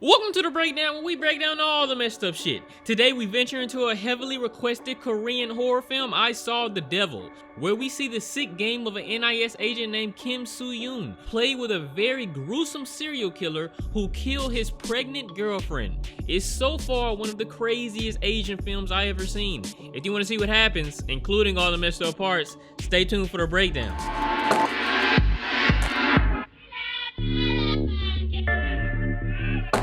Welcome to the breakdown where we break down all the messed up shit. Today we venture into a heavily requested Korean horror film, I Saw the Devil, where we see the sick game of an NIS agent named Kim Soo-yoon play with a very gruesome serial killer who killed his pregnant girlfriend. It's so far one of the craziest Asian films I ever seen. If you want to see what happens, including all the messed up parts, stay tuned for the breakdown.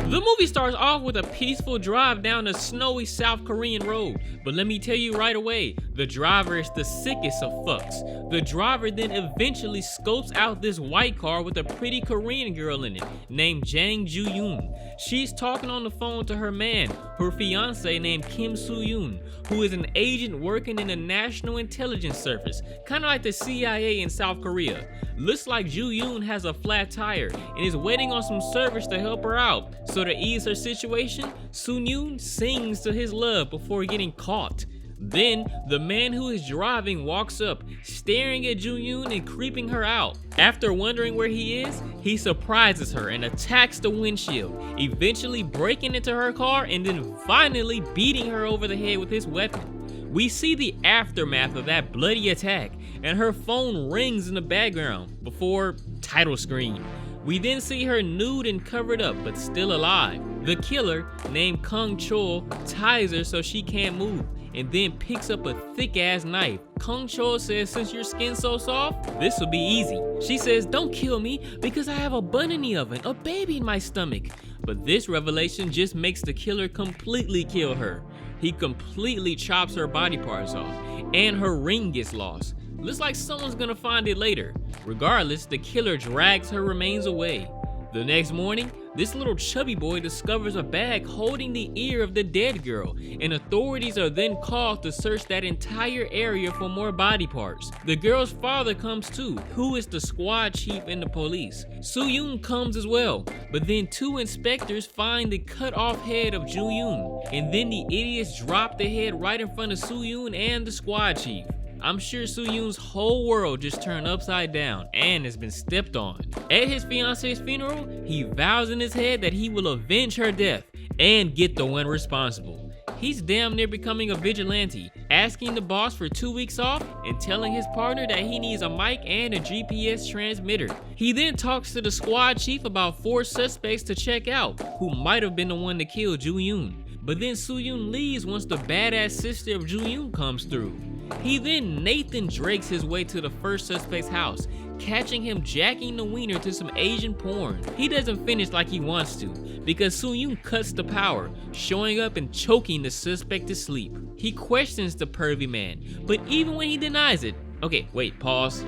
The movie starts off with a peaceful drive down a snowy South Korean road, but let me tell you right away, the driver is the sickest of fucks. The driver then eventually scopes out this white car with a pretty Korean girl in it, named Jang Joo-yoon. She's talking on the phone to her man, her fiance named Kim Soo-yoon, who is an agent working in the National Intelligence Service, kinda like the CIA in South Korea. Looks like Joo-yoon has a flat tire and is waiting on some service to help her out. So to ease her situation, Soo-yoon sings to his love before getting caught. Then, the man who is driving walks up, staring at Joo-yoon and creeping her out. After wondering where he is, he surprises her and attacks the windshield, eventually breaking into her car and then finally beating her over the head with his weapon. We see the aftermath of that bloody attack, and her phone rings in the background before title screen. We then see her nude and covered up, but still alive. The killer, named Kung Chol, ties her so she can't move, and then picks up a thick-ass knife. Kung Chol says, since your skin's so soft, this will be easy. She says, don't kill me because I have a bun in the oven, a baby in my stomach. But this revelation just makes the killer completely kill her. He completely chops her body parts off, and her ring gets lost. Looks like someone's gonna find it later. Regardless, the killer drags her remains away. The next morning, this little chubby boy discovers a bag holding the ear of the dead girl, and authorities are then called to search that entire area for more body parts. The girl's father comes too, who is the squad chief in the police. Soo-yoon comes as well, but then two inspectors find the cut off head of Joo-yoon, and then the idiots drop the head right in front of Soo-yoon and the squad chief. I'm sure Soo-yoon's whole world just turned upside down and has been stepped on. At his fiance's funeral, he vows in his head that he will avenge her death and get the one responsible. He's damn near becoming a vigilante, asking the boss for 2 weeks off and telling his partner that he needs a mic and a GPS transmitter. He then talks to the squad chief about 4 suspects to check out who might have been the one to kill Joo-yoon. But then Soo-yoon leaves once the badass sister of Joo-yoon comes through. He then Nathan Drakes his way to the first suspect's house, catching him jacking the wiener to some Asian porn. He doesn't finish like he wants to, because Soo-yoon cuts the power, showing up and choking the suspect to sleep. He questions the pervy man, but even when he denies it, okay, wait, pause.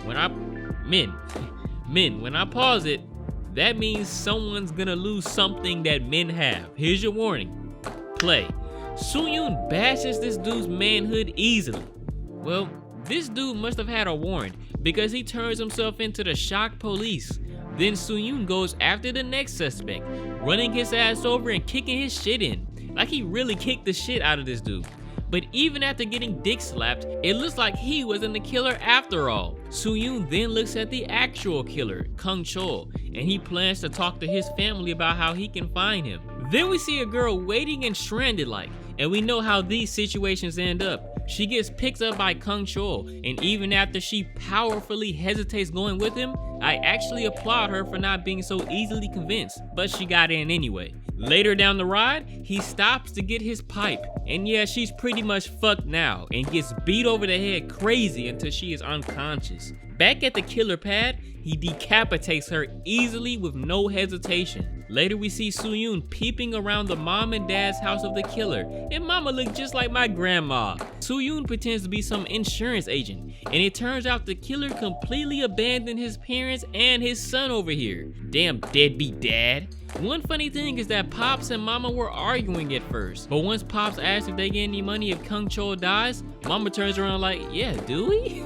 When I pause it, that means someone's gonna lose something that men have. Here's your warning. Play. Soo-yoon bashes this dude's manhood easily. Well, this dude must have had a warrant because he turns himself into the shock police. Then Soo-yoon goes after the next suspect, running his ass over and kicking his shit in. Like he really kicked the shit out of this dude. But even after getting dick slapped, it looks like he wasn't the killer after all. Soo-yoon then looks at the actual killer, Kung Chol, and he plans to talk to his family about how he can find him. Then we see a girl waiting and stranded like, and we know how these situations end up. She gets picked up by Kung Chol, and even after she powerfully hesitates going with him, I actually applaud her for not being so easily convinced, but she got in anyway. Later down the ride, he stops to get his pipe, and yeah, she's pretty much fucked now and gets beat over the head crazy until she is unconscious. Back at the killer pad, he decapitates her easily with no hesitation. Later we see Soo-yoon peeping around the mom and dad's house of the killer, and mama looked just like my grandma. Soo-yoon pretends to be some insurance agent, and it turns out the killer completely abandoned his parents and his son over here. Damn deadbeat dad. One funny thing is that Pops and Mama were arguing at first, but once Pops asks if they get any money if Kung Chol dies, Mama turns around like, yeah, do we?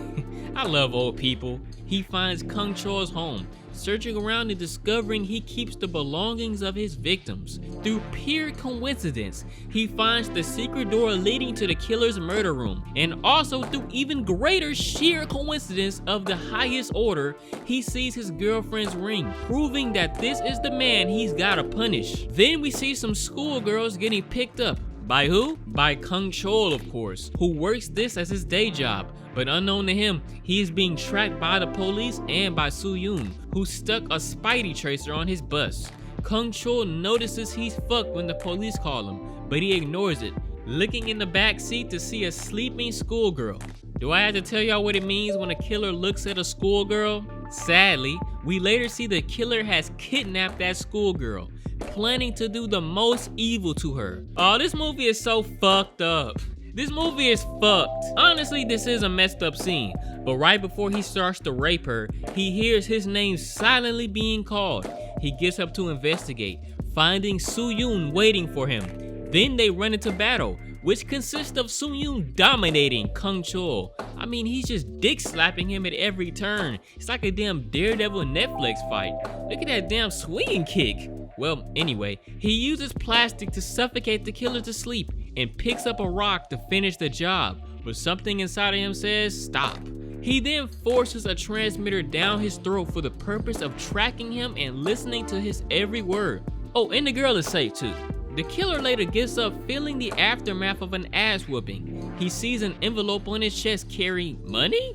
I love old people. He finds Kung Cho's home, searching around and discovering he keeps the belongings of his victims. Through pure coincidence, he finds the secret door leading to the killer's murder room, and also through even greater sheer coincidence of the highest order, he sees his girlfriend's ring, proving that this is the man he's gotta punish. Then we see some schoolgirls getting picked up. By who? By Kung Cho, of course, who works this as his day job. But unknown to him, he is being tracked by the police and by Soo-yoon, who stuck a Spidey tracer on his bus. Kung Cho notices he's fucked when the police call him, but he ignores it, looking in the back seat to see a sleeping schoolgirl. Do I have to tell y'all what it means when a killer looks at a schoolgirl? Sadly, we later see the killer has kidnapped that schoolgirl, planning to do the most evil to her. Oh, this movie is so fucked up. This movie is fucked. Honestly, this is a messed up scene, but right before he starts to rape her, he hears his name silently being called. He gets up to investigate, finding Soo-yoon waiting for him. Then they run into battle, which consists of Soo-yoon dominating Kung Cho. I mean, he's just dick slapping him at every turn. It's like a damn Daredevil Netflix fight. Look at that damn swinging kick. Well, anyway, he uses plastic to suffocate the killer to sleep and picks up a rock to finish the job, but something inside of him says stop. He then forces a transmitter down his throat for the purpose of tracking him and listening to his every word. Oh, and the girl is safe too. The killer later gets up feeling the aftermath of an ass whooping. He sees an envelope on his chest carrying money?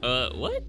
What?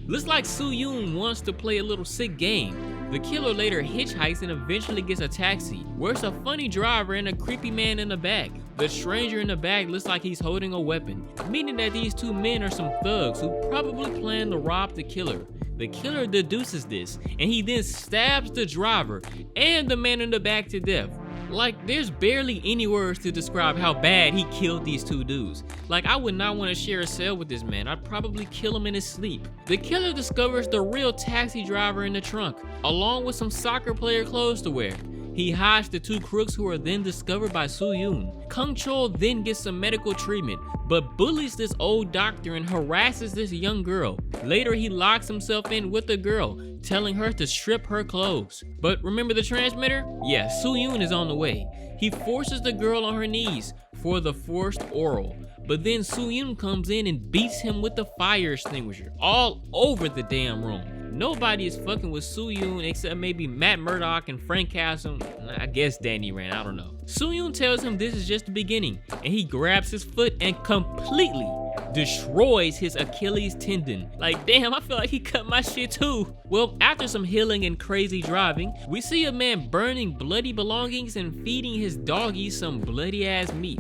Looks like Soo-yoon wants to play a little sick game. The killer later hitchhikes and eventually gets a taxi, where it's a funny driver and a creepy man in the back. The stranger in the back looks like he's holding a weapon, meaning that these two men are some thugs who probably plan to rob the killer. The killer deduces this, and he then stabs the driver and the man in the back to death. Like, there's barely any words to describe how bad he killed these two dudes. Like, I would not want to share a cell with this man. I'd probably kill him in his sleep. The killer discovers the real taxi driver in the trunk, along with some soccer player clothes to wear. He hides the two crooks, who are then discovered by Soo-yoon. Kung Cho then gets some medical treatment, but bullies this old doctor and harasses this young girl. Later, he locks himself in with the girl, telling her to strip her clothes. But remember the transmitter? Yeah, Soo-yoon is on the way. He forces the girl on her knees for the forced oral, but then Soo-yoon comes in and beats him with the fire extinguisher all over the damn room. Nobody is fucking with Soo-yoon except maybe Matt Murdock and Frank Castle. I guess Danny Rand, I don't know. Soo-yoon tells him this is just the beginning, and he grabs his foot and completely destroys his Achilles tendon. Like, damn, I feel like he cut my shit too. Well, after some healing and crazy driving, we see a man burning bloody belongings and feeding his doggies some bloody ass meat.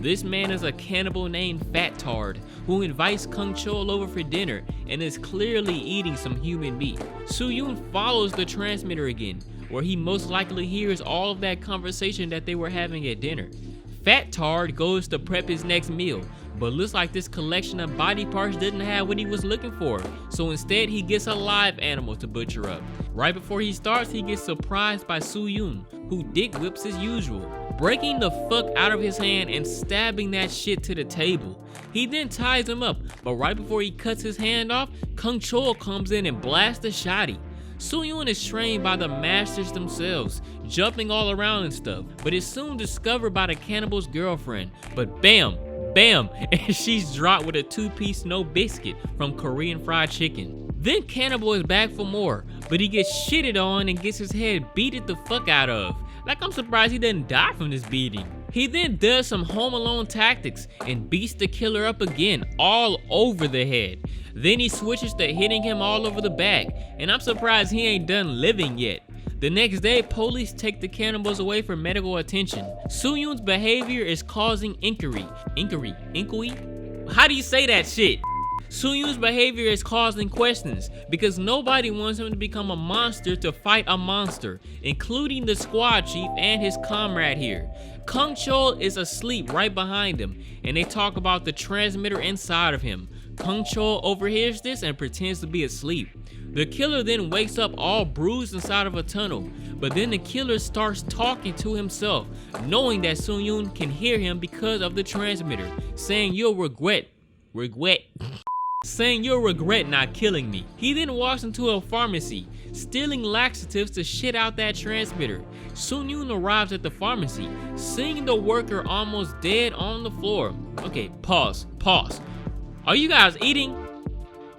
This man is a cannibal named Fat Tard, who invites Kung Cho over for dinner and is clearly eating some human meat. Soo-yoon follows the transmitter again, where he most likely hears all of that conversation that they were having at dinner. Fat Tard goes to prep his next meal, but looks like this collection of body parts didn't have what he was looking for, so instead he gets a live animal to butcher up. Right before he starts, he gets surprised by Soo-yoon, who dick whips as usual, breaking the fuck out of his hand and stabbing that shit to the table. He then ties him up, but right before he cuts his hand off, Kung Cho comes in and blasts a shotty. Soo-yoon is trained by the masters themselves, jumping all around and stuff, but is soon discovered by the cannibal's girlfriend. But bam, bam, and she's dropped with a two-piece no biscuit from Korean fried chicken. Then Cannibal is back for more, but he gets shitted on and gets his head beaten the fuck out of. Like, I'm surprised he didn't die from this beating. He then does some Home Alone tactics and beats the killer up again all over the head. Then he switches to hitting him all over the back, and I'm surprised he ain't done living yet. The next day, police take the cannibals away for medical attention. Soo-yoon's behavior is causing inquiry. How do you say that shit? Soo-yoon's behavior is causing questions because nobody wants him to become a monster to fight a monster, including the squad chief and his comrade here. Kung Cho is asleep right behind him, and they talk about the transmitter inside of him. Kung Cho overhears this and pretends to be asleep. The killer then wakes up all bruised inside of a tunnel, but then the killer starts talking to himself, knowing that Soo-yoon can hear him because of the transmitter, saying you'll regret. saying you'll regret not killing me. He then walks into a pharmacy, stealing laxatives to shit out that transmitter. Soo-yoon arrives at the pharmacy, seeing the worker almost dead on the floor. Okay, pause. Are you guys eating?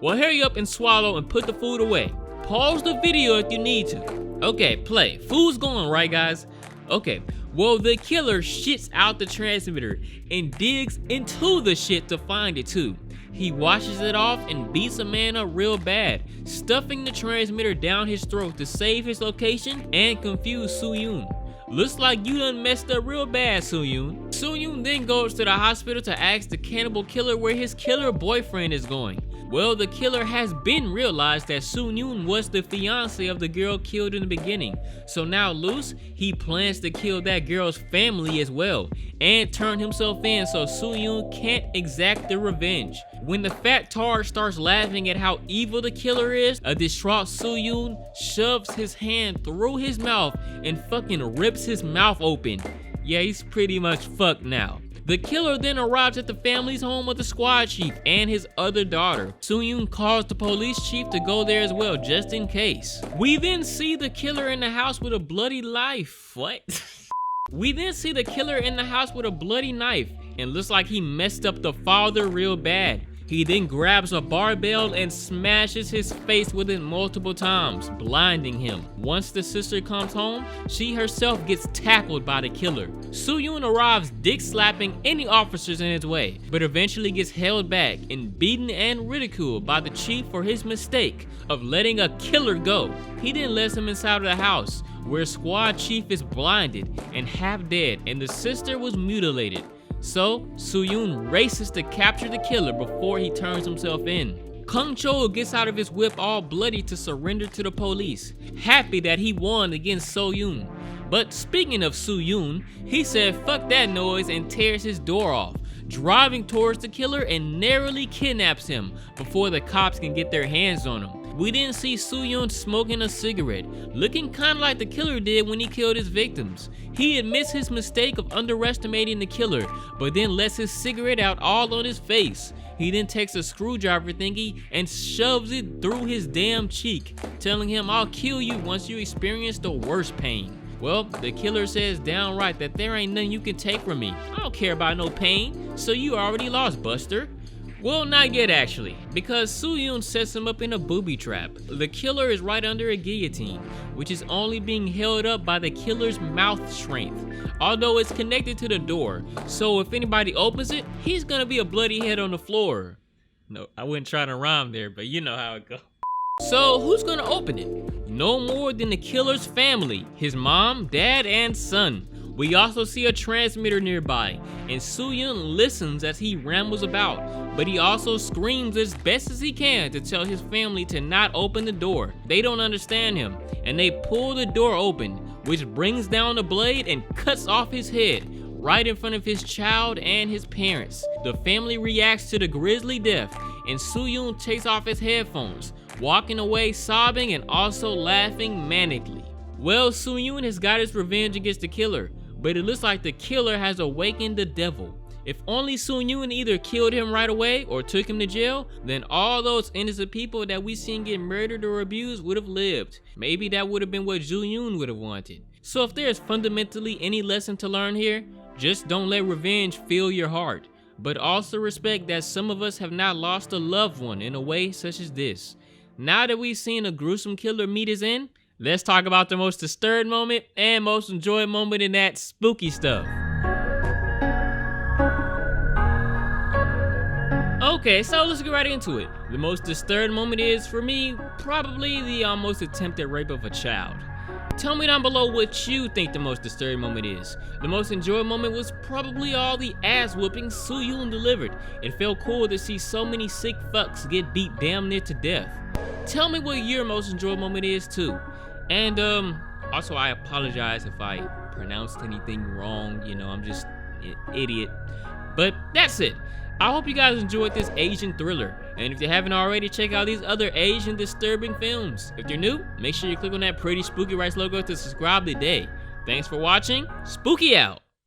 Well, hurry up and swallow and put the food away. Pause the video if you need to. Okay, play. Food's going, right, guys? Okay, well, the killer shits out the transmitter and digs into the shit to find it too. He washes it off and beats a man up real bad, stuffing the transmitter down his throat to save his location and confuse Soo-yoon. Looks like you done messed up real bad, Soo-yoon. Soo-yoon then goes to the hospital to ask the cannibal killer where his killer boyfriend is going. Well, the killer has been realized that Soo-yoon was the fiance of the girl killed in the beginning. So now loose, he plans to kill that girl's family as well and turn himself in so Soo-yoon can't exact the revenge. When the fat tard starts laughing at how evil the killer is, a distraught Soo-yoon shoves his hand through his mouth and fucking rips his mouth open. Yeah, he's pretty much fucked now. The killer then arrives at the family's home with the squad chief and his other daughter. Soo-yoon calls the police chief to go there as well, just in case. We then see the killer in the house with a bloody knife. What? We then see the killer in the house with a bloody knife, and looks like he messed up the father real bad. He then grabs a barbell and smashes his face with it multiple times, blinding him. Once the sister comes home, she herself gets tackled by the killer. Soo-yoon arrives dick slapping any officers in his way, but eventually gets held back and beaten and ridiculed by the chief for his mistake of letting a killer go. He then lets him inside of the house, where squad chief is blinded and half dead and the sister was mutilated. So, Soo-yoon races to capture the killer before he turns himself in. Kung Chol gets out of his whip all bloody to surrender to the police, happy that he won against Soo-yoon. But speaking of Soo-yoon, he said fuck that noise and tears his door off, driving towards the killer and narrowly kidnaps him before the cops can get their hands on him. We then see Soo-yoon smoking a cigarette, looking kinda like the killer did when he killed his victims. He admits his mistake of underestimating the killer, but then lets his cigarette out all on his face. He then takes a screwdriver thingy and shoves it through his damn cheek, telling him I'll kill you once you experience the worst pain. Well, the killer says downright that there ain't nothing you can take from me. I don't care about no pain, so you already lost, Buster. Well, not yet actually, because Soo-yoon sets him up in a booby trap. The killer is right under a guillotine, which is only being held up by the killer's mouth strength, although it's connected to the door, so if anybody opens it, he's gonna be a bloody head on the floor. No, I wasn't trying to rhyme there, but you know how it goes. So who's gonna open it? No more than the killer's family, his mom, dad, and son. We also see a transmitter nearby, and Soo-yoon listens as he rambles about, but he also screams as best as he can to tell his family to not open the door. They don't understand him, and they pull the door open, which brings down the blade and cuts off his head, right in front of his child and his parents. The family reacts to the grisly death, and Soo-yoon takes off his headphones, walking away sobbing and also laughing manically. Well, Soo-yoon has got his revenge against the killer, but it looks like the killer has awakened the devil. If only Soo-yoon either killed him right away or took him to jail, then all those innocent people that we seen get murdered or abused would have lived. Maybe that would have been what Soo-yoon would have wanted. So if there's fundamentally any lesson to learn here, just don't let revenge fill your heart. But also respect that some of us have not lost a loved one in a way such as this. Now that we've seen a gruesome killer meet his end, let's talk about the most disturbed moment and most enjoyed moment in that spooky stuff. Okay, so let's get right into it. The most disturbed moment is, for me, probably the almost attempted rape of a child. Tell me down below what you think the most disturbing moment is. The most enjoyed moment was probably all the ass whooping Soo-yoon delivered. It felt cool to see so many sick fucks get beat damn near to death. Tell me what your most enjoyed moment is too. And also I apologize if I pronounced anything wrong, you know, I'm just an idiot. But that's it. I hope you guys enjoyed this Asian thriller, and if you haven't already, check out these other Asian disturbing films. If you're new, make sure you click on that pretty SpookyRice logo to subscribe today. Thanks for watching. Spooky out.